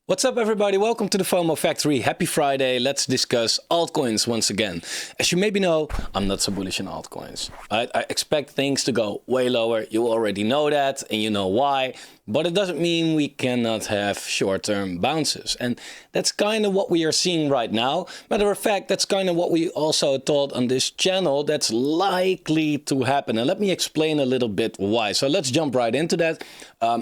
What's up, everybody? Welcome to the Fomo Factory. Happy Friday. Let's discuss altcoins once again. As you maybe know, I'm not so bullish on altcoins. I expect things to go way lower. You already know that, and you know why. But it doesn't mean we cannot have short-term bounces. And that's kind of what we are seeing right now. Matter of fact, that's kind of what we also thought on this channel that's likely to happen. And let me explain a little bit why. So let's jump right into that.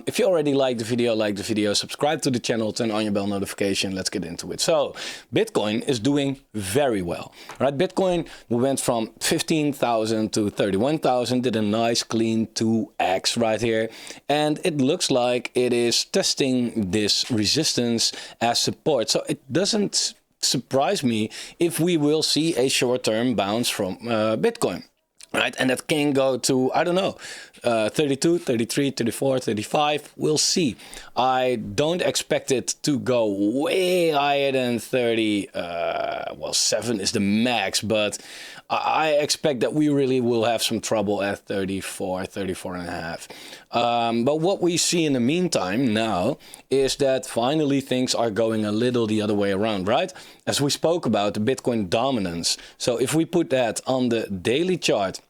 If you already like the video, subscribe to the channel, turn on your bell notification. Let's get into it. So Bitcoin is doing very well, right? Bitcoin, we went from 15,000 to 31,000, did a nice clean 2x right here. And it looks like it is testing this resistance as support. So it doesn't surprise me if we will see a short-term bounce from Bitcoin. Right, and that can go to, I don't know, 32, 33, 34, 35. We'll see. I don't expect it to go way higher than 30. Well, 7 is the max, but I expect that we really will have some trouble at 34, 34 and a half. But what we see in the meantime now is that finally things are going a little the other way around, right? As we spoke about the Bitcoin dominance. So if we put that on the daily chart,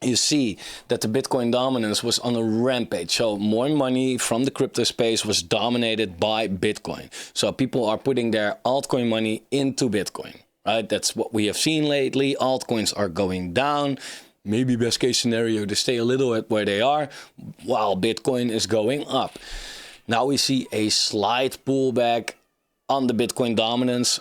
you see that the Bitcoin dominance was on a rampage. So more money from the crypto space was dominated by Bitcoin. So people are putting their altcoin money into Bitcoin, right? That's what we have seen lately. Altcoins are going down. Maybe best case scenario, they stay a little at where they are, while Bitcoin is going up. Now we see a slight pullback on the Bitcoin dominance.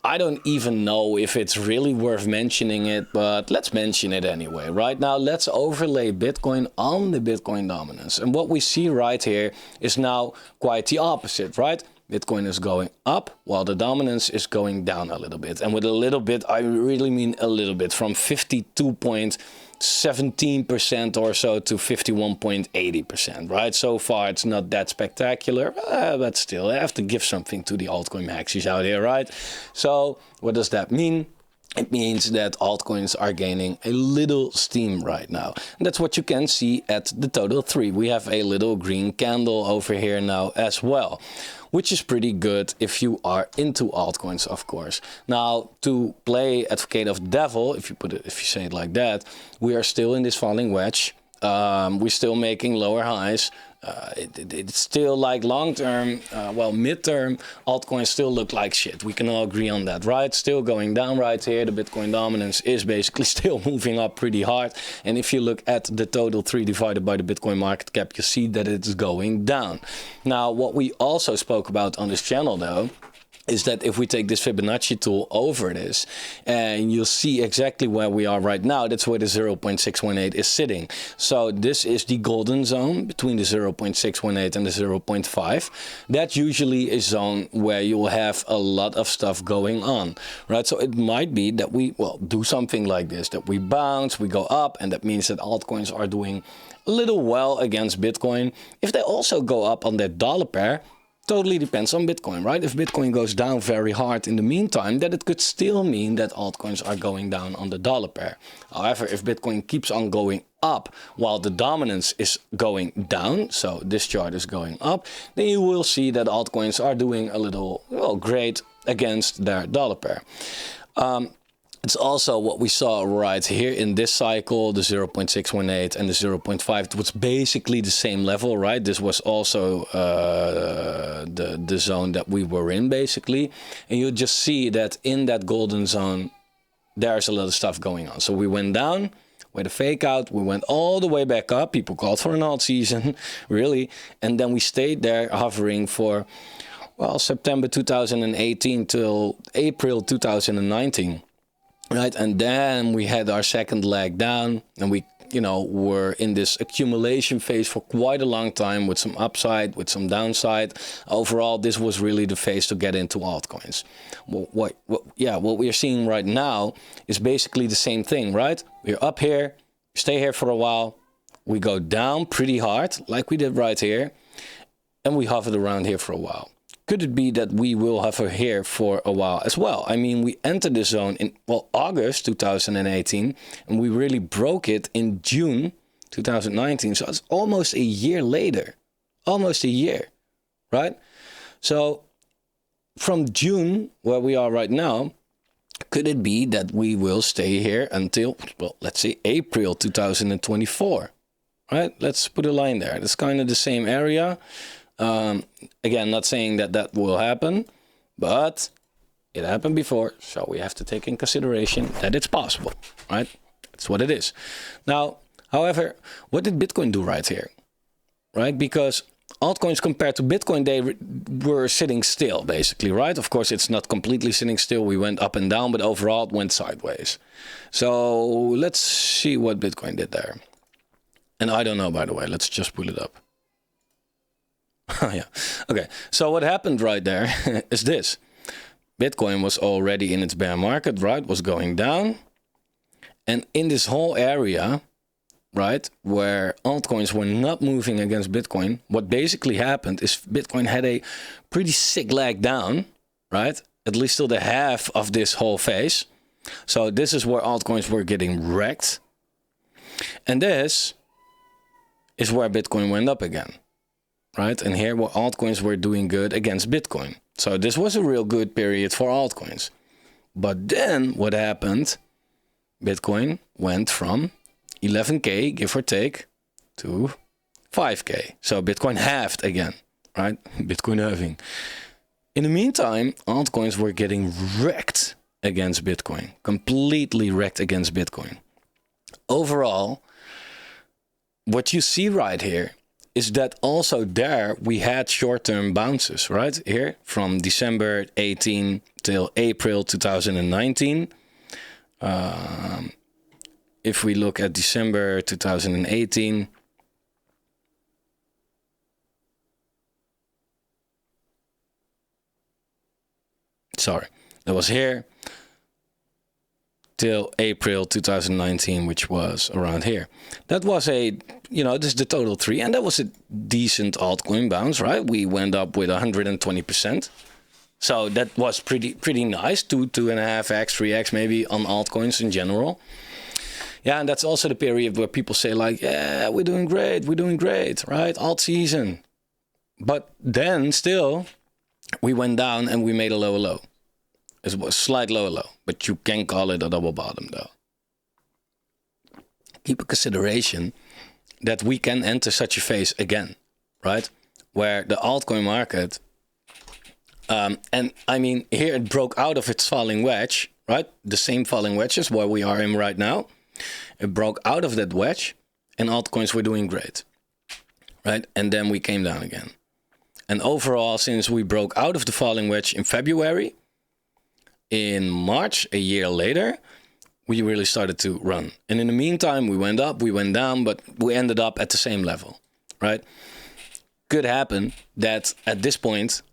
I don't even know if it's really worth mentioning it, but let's mention it anyway. Right now, let's overlay Bitcoin on the Bitcoin dominance. And what we see right here is now quite the opposite, right? Bitcoin is going up while the dominance is going down a little bit. And with a little bit, I really mean a little bit, from 52.17% or so to 51.80%, right? So far, it's not that spectacular, but still, I have to give something to the altcoin maxis out here, right? So what does that mean? It means that altcoins are gaining a little steam right now. And that's what you can see at the total 3. We have a little green candle over here now as well, which is pretty good if you are into altcoins, of course. Now, to play advocate of the devil, if you say it like that, we are still in this falling wedge. We're still making lower highs. It's still like long-term, well, mid-term, altcoins still look like shit. We can all agree on that, right? Still going down right here. The Bitcoin dominance is basically still moving up pretty hard. And if you look at the total 3 divided by the Bitcoin market cap, you see that it's going down. Now, what we also spoke about on this channel, though, is that if we take this Fibonacci tool over this, and you'll see exactly where we are right now, that's where the 0.618 is sitting. So this is the golden zone between the 0.618 and the 0.5. That's usually a zone where you will have a lot of stuff going on, right? So it might be that we, well, do something like this, that we bounce, we go up, and that means that altcoins are doing a little well against Bitcoin. If they also go up on their dollar pair, totally depends on Bitcoin, right? If Bitcoin goes down very hard in the meantime, then it could still mean that altcoins are going down on the dollar pair. However, if Bitcoin keeps on going up while the dominance is going down, so this chart is going up, then you will see that altcoins are doing a little, well, great against their dollar pair. It's also what we saw right here in this cycle, the 0.618 and the 0.5. It was basically the same level, right? This was also the zone that we were in, basically. And you just see that in that golden zone, there's a lot of stuff going on. So we went down, we had a fake out, we went all the way back up. People called for an alt season, really. And then we stayed there hovering for, well, September 2018 till April 2019. Right, and then we had our second leg down, and we, were in this accumulation phase for quite a long time, with some upside, with some downside. Overall, this was really the phase to get into altcoins. What we are seeing right now is basically the same thing, right? We're up here, stay here for a while, we go down pretty hard, like we did right here, and we hovered around here for a while. Could it be that we will hover here for a while as well? I mean, we entered the zone in, well, August 2018, and we really broke it in June 2019. So it's almost a year later, almost a year, right? So from June, where we are right now, could it be that we will stay here until, well, let's say April 2024, right? Let's put a line there. It's kind of the same area. Again, not saying that that will happen, but it happened before, so we have to take in consideration that it's possible, right? That's what it is. Now, however, what did Bitcoin do right here, right? Because altcoins compared to Bitcoin, they were sitting still, basically, right? Of course, it's not completely sitting still. We went up and down, but overall, it went sideways. So let's see what Bitcoin did there. And I don't know, by the way. Let's just pull it up. Yeah. Okay. So what happened right there is this. Bitcoin was already in its bear market, right? Was going down. And in this whole area, right, where altcoins were not moving against Bitcoin, what basically happened is Bitcoin had a pretty sick leg down, right? At least till the half of this whole phase. So this is where altcoins were getting wrecked. And this is where Bitcoin went up again, right? And here where altcoins were doing good against Bitcoin. So this was a real good period for altcoins. But then what happened? Bitcoin went from 11K, give or take, to 5K. So Bitcoin halved again, right? Bitcoin halving. In the meantime, altcoins were getting wrecked against Bitcoin. Completely wrecked against Bitcoin. Overall, what you see right here is that also there we had short-term bounces, right? Here from December 18 till April 2019. If we look at December 2018, sorry, that was here till April 2019, which was around here. That was a, you know, this is the total 3, and that was a decent altcoin bounce, right? We went up with 120%. So that was pretty nice, 2.5x, 3x maybe on altcoins in general. Yeah, and that's also the period where people say like, yeah, we're doing great, right? Alt season. But then still, we went down and we made a lower low. It was a slight lower low, but you can call it a double bottom though. Keep in consideration that we can enter such a phase again, right? Where the altcoin market, and I mean, here it broke out of its falling wedge, right? The same falling wedge is where we are in right now. It broke out of that wedge and altcoins were doing great, right? And then we came down again. And overall, since we broke out of the falling wedge in February, in March, a year later, we really started to run. And in the meantime, we went up, we went down, but we ended up at the same level, right? Could happen that at this point,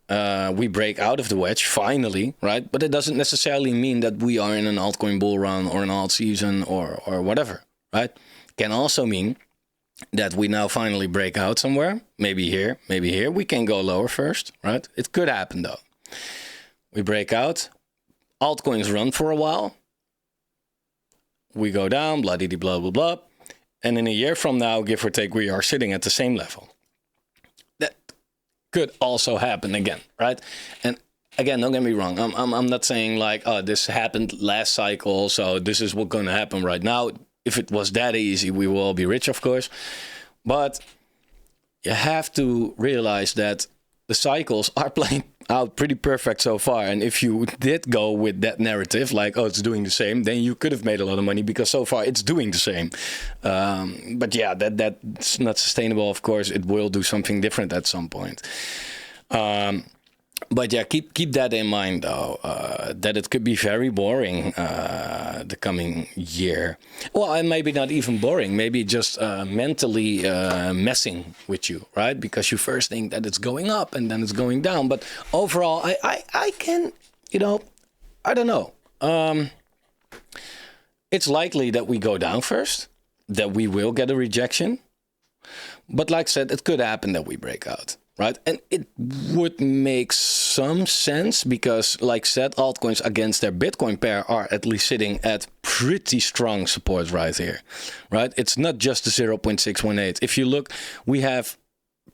we break out of the wedge finally, right? But it doesn't necessarily mean that we are in an altcoin bull run or an alt season or whatever, right? Can also mean that we now finally break out somewhere, maybe here, maybe here. We can go lower first, right? It could happen though. We break out, altcoins run for a while. We go down, blah, blah, blah, blah. And in a year from now, give or take, we are sitting at the same level. Could also happen again, right? And again, don't get me wrong. I'm not saying like, oh, this happened last cycle, so this is what's going to happen right now. If it was that easy, we will all be rich, of course. But you have to realize that the cycles are playing out pretty perfect so far. And if you did go with that narrative, like, oh, it's doing the same, then you could have made a lot of money because so far it's doing the same. But yeah, that's not sustainable. Of course, it will do something different at some point. But yeah, keep that in mind though, that it could be very boring the coming year. Well, and maybe not even boring, maybe just mentally messing with you, right? Because you first think that it's going up and then it's going down. But overall, I can, you know, I don't know. It's likely that we go down first, that we will get a rejection. But like I said, it could happen that we break out. Right, and it would make some sense because, like I said, altcoins against their Bitcoin pair are at least sitting at pretty strong support right here, right? It's not just the 0.618. If you look, we have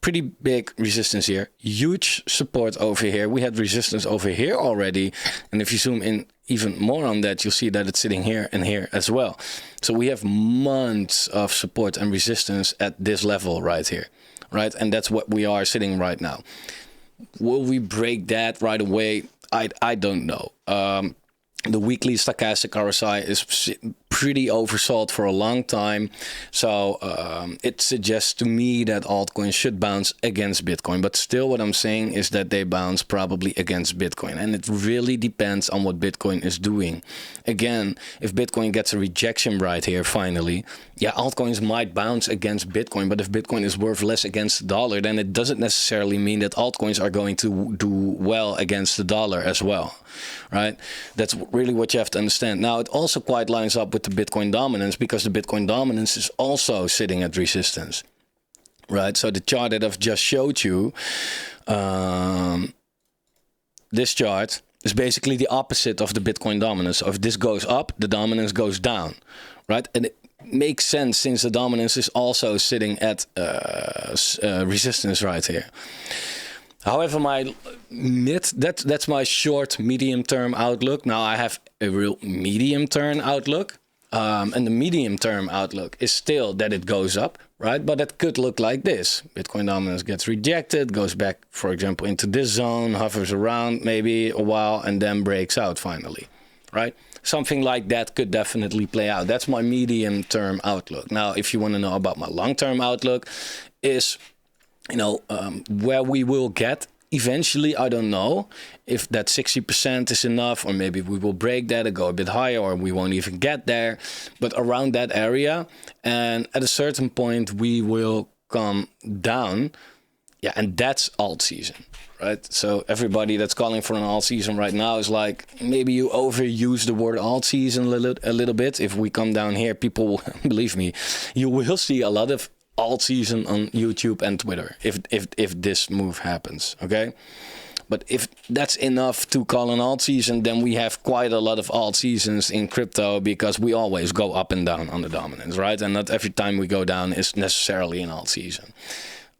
pretty big resistance here, huge support over here. We had resistance over here already, and if you zoom in even more on that, you'll see that it's sitting here and here as well. So we have months of support and resistance at this level right here, right? And that's what we are sitting right now. Will we break that right away? I don't know. The weekly stochastic RSI is pretty oversold for a long time. So it suggests to me that altcoins should bounce against Bitcoin. But still what I'm saying is that they bounce probably against Bitcoin. And it really depends on what Bitcoin is doing. Again, if Bitcoin gets a rejection right here finally, yeah, altcoins might bounce against Bitcoin. But if Bitcoin is worth less against the dollar, then it doesn't necessarily mean that altcoins are going to do well against the dollar as well, right? That's really what you have to understand. Now, it also quite lines up with the Bitcoin dominance, because the Bitcoin dominance is also sitting at resistance, right? So the chart that I've just showed you, this chart is basically the opposite of the Bitcoin dominance. So if this goes up, the dominance goes down, right? And it makes sense since the dominance is also sitting at resistance right here. However, that's my short medium term outlook. Now I have a real medium term outlook. And the medium term outlook is still that it goes up, right? But it could look like this. Bitcoin dominance gets rejected, goes back, for example, into this zone, hovers around maybe a while, and then breaks out finally, right? Something like that could definitely play out. That's my medium term outlook. Now, if you want to know about my long term outlook, is, you know, where we will get eventually. I don't know if that 60% is enough, or maybe we will break that and go a bit higher, or we won't even get there, but around that area. And at a certain point we will come down. Yeah, and that's alt season, right? So everybody that's calling for an alt season right now is like, maybe you overuse the word alt season a little bit. If we come down here, people will, believe me, you will see a lot of alt season on YouTube and Twitter if this move happens, okay? But if that's enough to call an alt season, then we have quite a lot of alt seasons in crypto, because we always go up and down on the dominance, right? And not every time we go down is necessarily an alt season.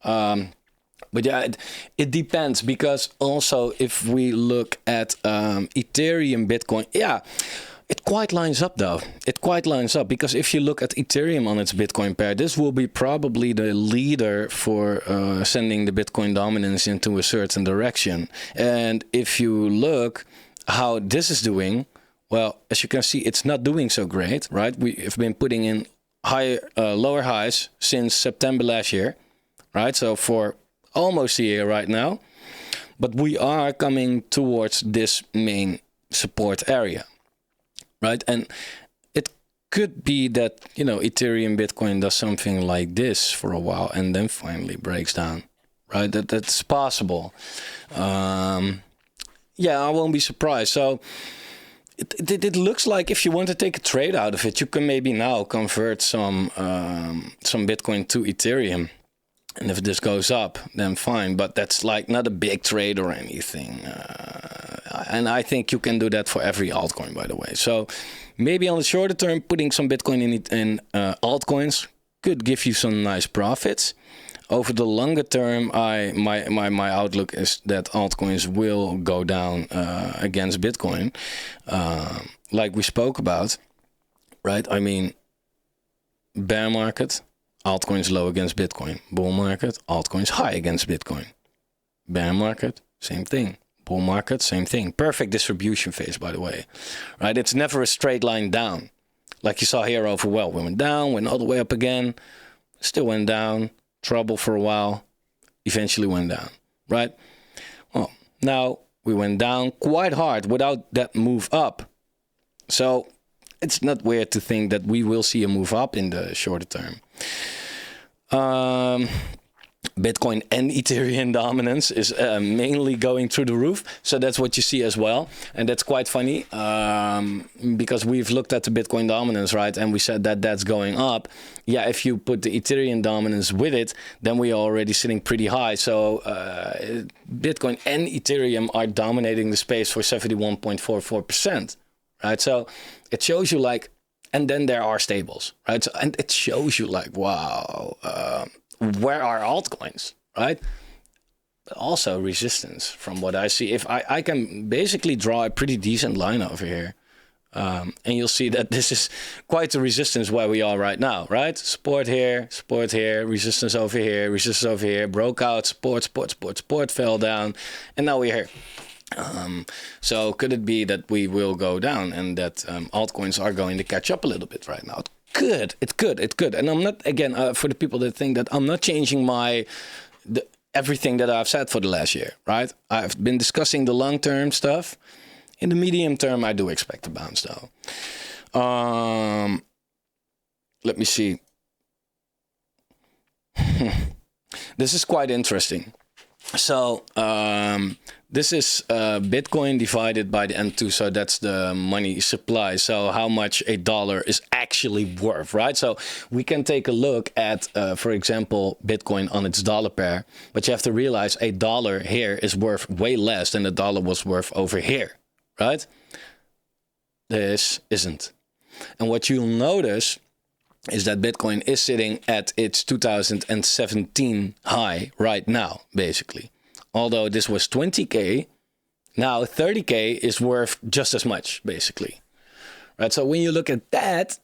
But yeah, it depends, because also if we look at Ethereum, Bitcoin, yeah, it quite lines up though. It quite lines up, because if you look at Ethereum on its Bitcoin pair, this will be probably the leader for sending the Bitcoin dominance into a certain direction. And if you look how this is doing, well, as you can see, it's not doing so great, right? We have been putting in lower highs since September last year, right? So for almost a year right now, but we are coming towards this main support area. Right, and it could be that, you know, Ethereum, Bitcoin does something like this for a while and then finally breaks down, right? That's possible. Yeah, I won't be surprised. So it looks like if you want to take a trade out of it, you can maybe now convert some Bitcoin to Ethereum. And if this goes up, then fine. But that's like not a big trade or anything. And I think you can do that for every altcoin, by the way. So maybe on the shorter term, putting some Bitcoin in altcoins could give you some nice profits. Over the longer term, my outlook is that altcoins will go down against Bitcoin, like we spoke about, right? I mean, bear market, altcoins low against Bitcoin. Bull market, altcoins high against Bitcoin. Bear market, same thing. Bull market, same thing. Perfect distribution phase, by the way. Right? It's never a straight line down. Like you saw here over, well, we went down, went all the way up again, still went down, trouble for a while, eventually went down, right? Well, now we went down quite hard without that move up. So it's not weird to think that we will see a move up in the shorter term. Bitcoin and Ethereum dominance is mainly going through the roof. So that's what you see as well. And that's quite funny because we've looked at the Bitcoin dominance, right? And we said that that's going up. Yeah, if you put the Ethereum dominance with it, then we are already sitting pretty high. So Bitcoin and Ethereum are dominating the space for 71.44%, right? So it shows you like, and then there are stables, right? So, and it shows you like, wow, where are altcoins, right? But also resistance from what I see. If I can basically draw a pretty decent line over here. And you'll see that this is quite the resistance where we are right now, right? Support here, resistance over here, broke out, support, fell down, and now we're here. So could it be that we will go down and that altcoins are going to catch up a little bit right now? It could. And I'm not, again, for the people that think that I'm not changing everything that I've said for the last year, right? I've been discussing the long-term stuff. In the medium term, I do expect a bounce, though. Let me see. This is quite interesting. So this is Bitcoin divided by the M2. So that's the money supply. So how much a dollar is actually worth, right? So we can take a look at, for example, Bitcoin on its dollar pair. But you have to realize a dollar here is worth way less than a dollar was worth over here. Right? This isn't. And what you'll notice is that Bitcoin is sitting at its 2017 high right now, basically. Although this was 20K, now 30K is worth just as much, basically. Right? So when you look at that,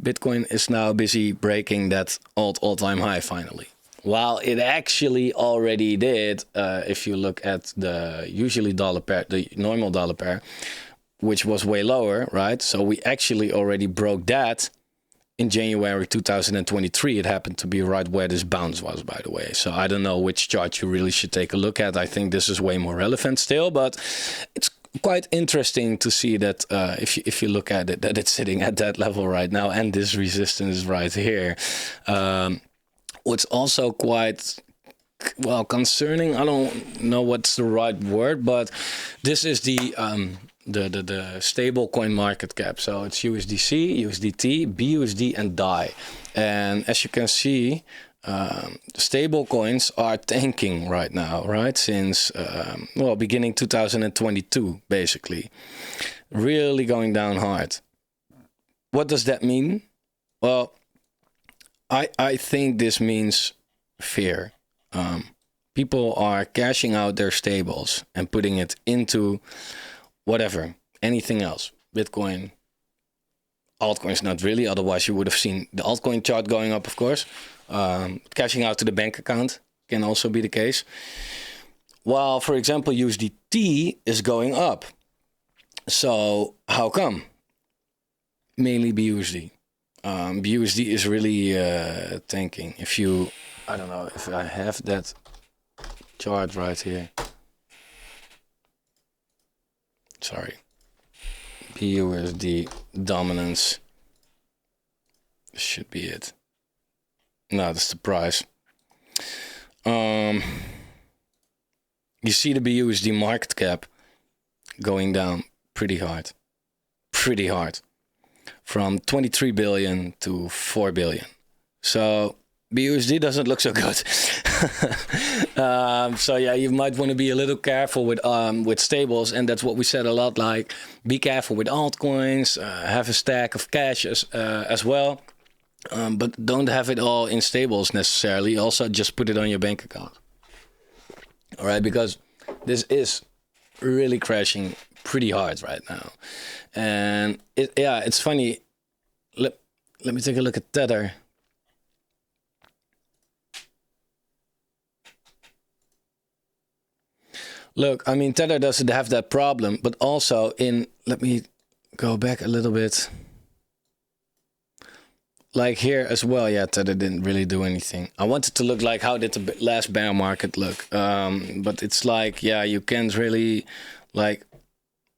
Bitcoin is now busy breaking that all-time high finally. While it actually already did, if you look at the usually dollar pair, the normal dollar pair, which was way lower, right? So we actually already broke that in January 2023. It happened to be right where this bounce was, by the way. So I don't know which chart you really should take a look at. I think this is way more relevant still, but it's quite interesting to see that if you look at it, that it's sitting at that level right now, and this resistance right here. What's also quite, well, concerning, I don't know what's the right word, but this is the stable coin market cap. So it's USDC, USDT, BUSD, and DAI. And as you can see, stable coins are tanking right now, right? Since, beginning 2022, basically. Really going down hard. What does that mean? Well, I think this means fear. People are cashing out their stables and putting it into whatever, anything else. Bitcoin, altcoins, not really. Otherwise, you would have seen the altcoin chart going up, of course. Cashing out to the bank account can also be the case. While, for example, USDT is going up. So how come? Mainly BUSD. BUSD is really tanking. If you, I don't know if I have that chart right here. Sorry. BUSD dominance. This should be it. No, that's the price. You see the BUSD market cap going down pretty hard. Pretty hard. From 23 billion to 4 billion. So BUSD doesn't look so good. So yeah, you might want to be a little careful with stables, and that's what we said a lot. Like, be careful with altcoins. Have a stack of cash as well, but don't have it all in stables necessarily. Also, just put it on your bank account. All right, because this is really crashing pretty hard right now, and it's funny. Let me take a look at Tether. Look, I mean, Tether doesn't have that problem, but also let me go back a little bit. Like here as well, yeah, Tether didn't really do anything. I wanted to look like how did the last bear market look, but it's like, yeah, you can't really, like,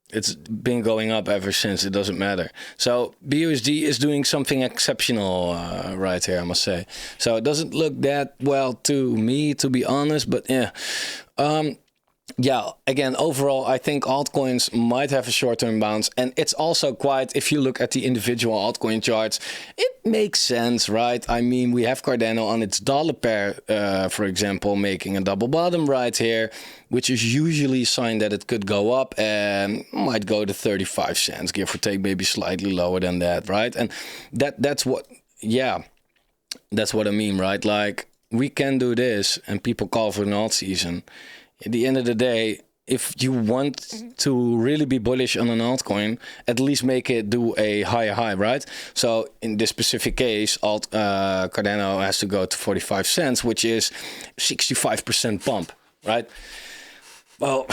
it's been going up ever since. It doesn't matter. So BUSD is doing something exceptional right here, I must say. So it doesn't look that well to me, to be honest, but yeah. Yeah, again, overall, I think altcoins might have a short-term bounce. And it's also quite, if you look at the individual altcoin charts, it makes sense, right? I mean, we have Cardano on its dollar pair, for example, making a double bottom right here, which is usually a sign that it could go up and might go to 35 cents, give or take, maybe slightly lower than that, right? And that's what, yeah, that's what I mean, right? Like, we can do this and people call for an alt season. At the end of the day, if you want to really be bullish on an altcoin, at least make it do a higher high, right? So in this specific case, Cardano has to go to 45 cents, which is 65% pump, right? Well,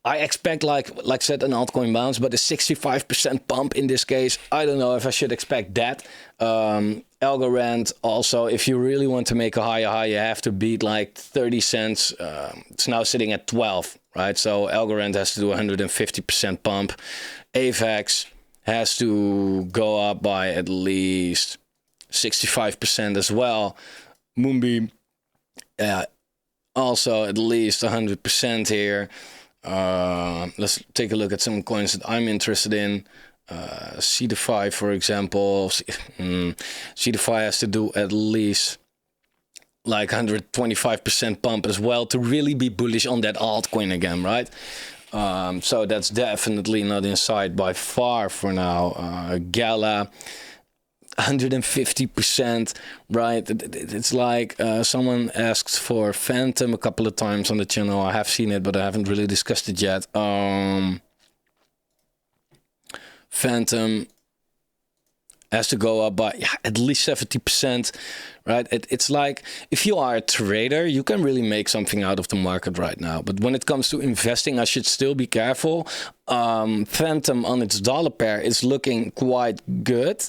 I expect, like I said, an altcoin bounce, but a 65% pump in this case, I don't know if I should expect that. Algorand also, if you really want to make a higher high, you have to beat like 30 cents. It's now sitting at 12, right? So Algorand has to do 150% pump. AVAX has to go up by at least 65% as well. Moonbeam, also at least 100% here. Let's take a look at some coins that I'm interested in. CDFI, for example. CDFI has to do at least like 125% pump as well to really be bullish on that altcoin again, right? So that's definitely not in sight by far for now. Gala, 150%, right? It's like someone asked for Phantom a couple of times on the channel. I have seen it, but I haven't really discussed it yet. Phantom has to go up by at least 70%, right? It's like, if you are a trader, you can really make something out of the market right now. But when it comes to investing, I should still be careful. Phantom on its dollar pair is looking quite good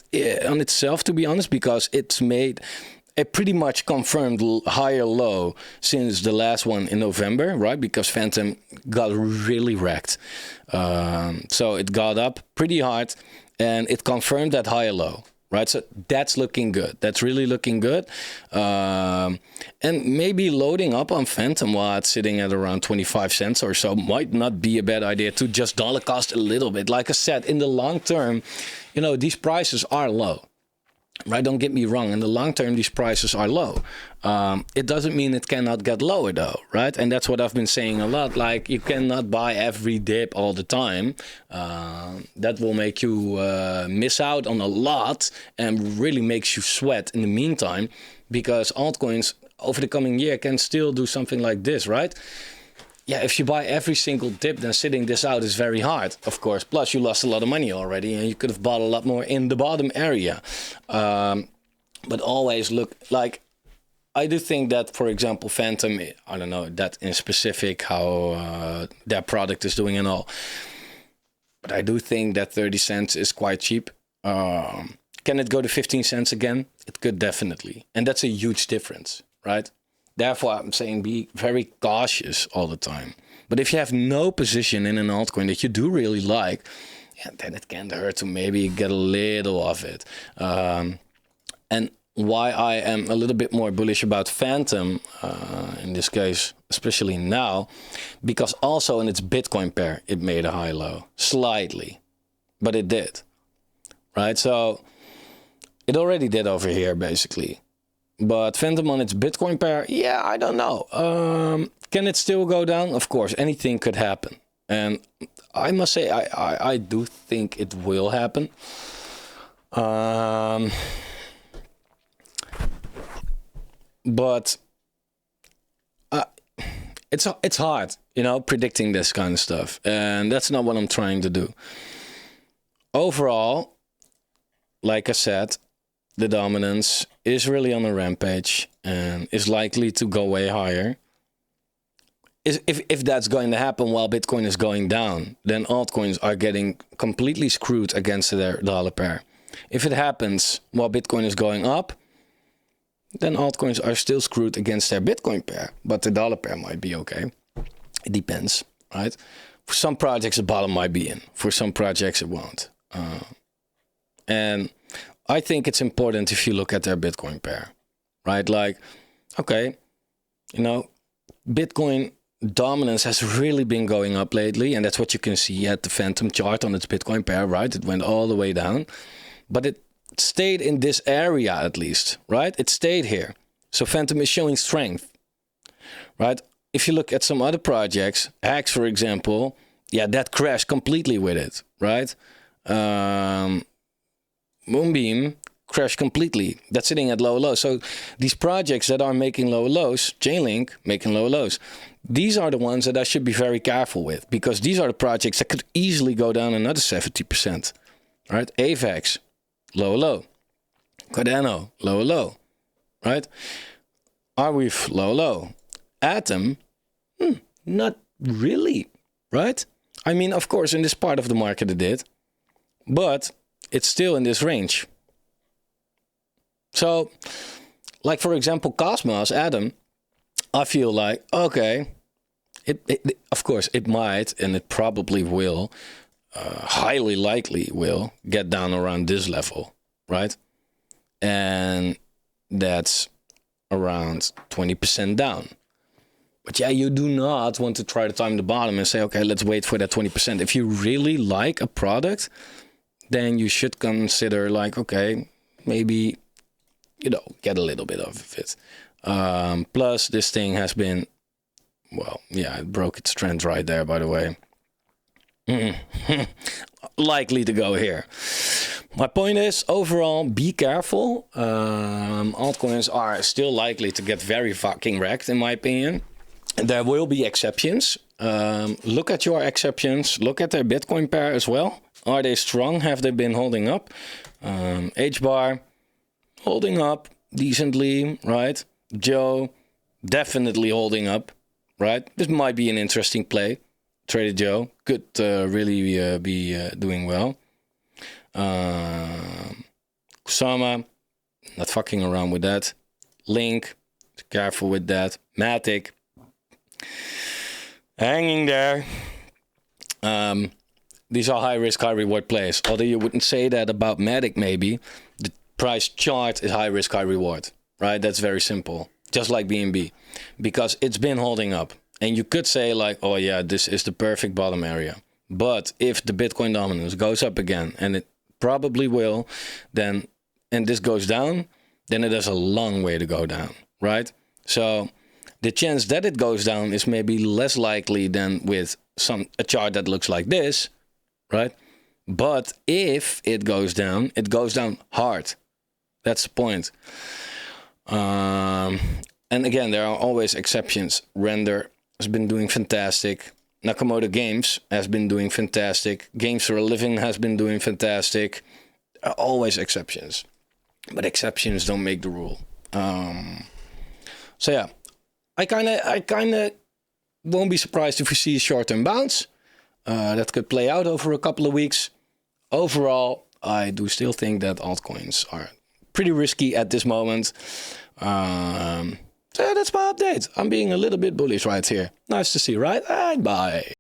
on itself, to be honest, because it's made a pretty much confirmed higher low since the last one in November, right? Because Phantom got really wrecked. So it got up pretty hard and it confirmed that higher low, right? So that's looking good. That's really looking good. And maybe loading up on Phantom while it's sitting at around 25 cents or so might not be a bad idea to just dollar cost a little bit. Like I said, in the long term, you know, these prices are low. Right, don't get me wrong. In the long term, these prices are low. It doesn't mean it cannot get lower, though, right? And that's what I've been saying a lot. Like, you cannot buy every dip all the time. That will make you miss out on a lot and really makes you sweat in the meantime, because altcoins over the coming year can still do something like this, right? Yeah, if you buy every single dip, then sitting this out is very hard, of course. Plus, you lost a lot of money already, and you could have bought a lot more in the bottom area. But always look, like, I do think that, for example, Phantom, I don't know that in specific how their product is doing and all. But I do think that 30 cents is quite cheap. Can it go to 15 cents again? It could definitely. And that's a huge difference, right? Therefore, I'm saying be very cautious all the time. But if you have no position in an altcoin that you do really like, yeah, then it can't hurt to maybe get a little of it. And why I am a little bit more bullish about Phantom, in this case, especially now, because also in its Bitcoin pair, it made a high low, slightly, but it did, right? So it already did over here, basically. But Phantom on its Bitcoin pair, yeah, I don't know. Can it still go down? Of course, anything could happen. And I must say, I do think it will happen. But it's hard, you know, predicting this kind of stuff. And that's not what I'm trying to do. Overall, like I said, the dominance is really on a rampage and is likely to go way higher. If that's going to happen while Bitcoin is going down, then altcoins are getting completely screwed against their dollar pair. If it happens while Bitcoin is going up, then altcoins are still screwed against their Bitcoin pair, but the dollar pair might be okay. It depends, right? For some projects, the bottom might be in. For some projects, it won't. And I think it's important if you look at their Bitcoin pair, right? Like, okay, you know, Bitcoin dominance has really been going up lately, and that's what you can see at the Phantom chart on its Bitcoin pair, right? It went all the way down, but it stayed in this area at least, right? It stayed here. So Phantom is showing strength, right? If you look at some other projects, Axe, for example, yeah, that crashed completely with it, right? Moonbeam crashed completely. That's sitting at low lows. So these projects that are making low lows, Chainlink making low lows, these are the ones that I should be very careful with, because these are the projects that could easily go down another 70%. Right? AVAX, low low. Cardano, low low. Right? Arweave, low low. Atom, not really. Right? I mean, of course, in this part of the market it did, but it's still in this range. So, like for example, Cosmos, Atom, I feel like, okay, of course it might, and it probably will, highly likely will get down around this level, right? And that's around 20% down. But yeah, you do not want to try to time the bottom and say, okay, let's wait for that 20%. If you really like a product, then you should consider like, okay, maybe, you know, get a little bit of it. Plus, this thing has been, well, yeah, it broke its trend right there, by the way. Likely to go here. My point is, overall, be careful. Altcoins are still likely to get very fucking wrecked, in my opinion. And there will be exceptions. Look at your exceptions. Look at their Bitcoin pair as well. Are they strong? Have they been holding up? H-bar, holding up decently, right? Joe, definitely holding up, right? This might be an interesting play. Trader Joe could really be doing well. Kusama, not fucking around with that. Link, careful with that. Matic, hanging there. These are high risk, high reward plays. Although you wouldn't say that about Matic, maybe. The price chart is high risk, high reward, right? That's very simple. Just like BNB, because it's been holding up. And you could say like, oh yeah, this is the perfect bottom area. But if the Bitcoin dominance goes up again, and it probably will, then, and this goes down, then it has a long way to go down, right? So the chance that it goes down is maybe less likely than with a chart that looks like this, right? But if it goes down hard. That's the point. And again, there are always exceptions. Render has been doing fantastic. Nakamoto Games has been doing fantastic. Games for a Living has been doing fantastic. Always exceptions. But exceptions don't make the rule. So yeah, I kind of won't be surprised if we see a short-term bounce. That could play out over a couple of weeks. Overall, I do still think that altcoins are pretty risky at this moment. So that's my update. I'm being a little bit bullish right here. Nice to see, right? And bye.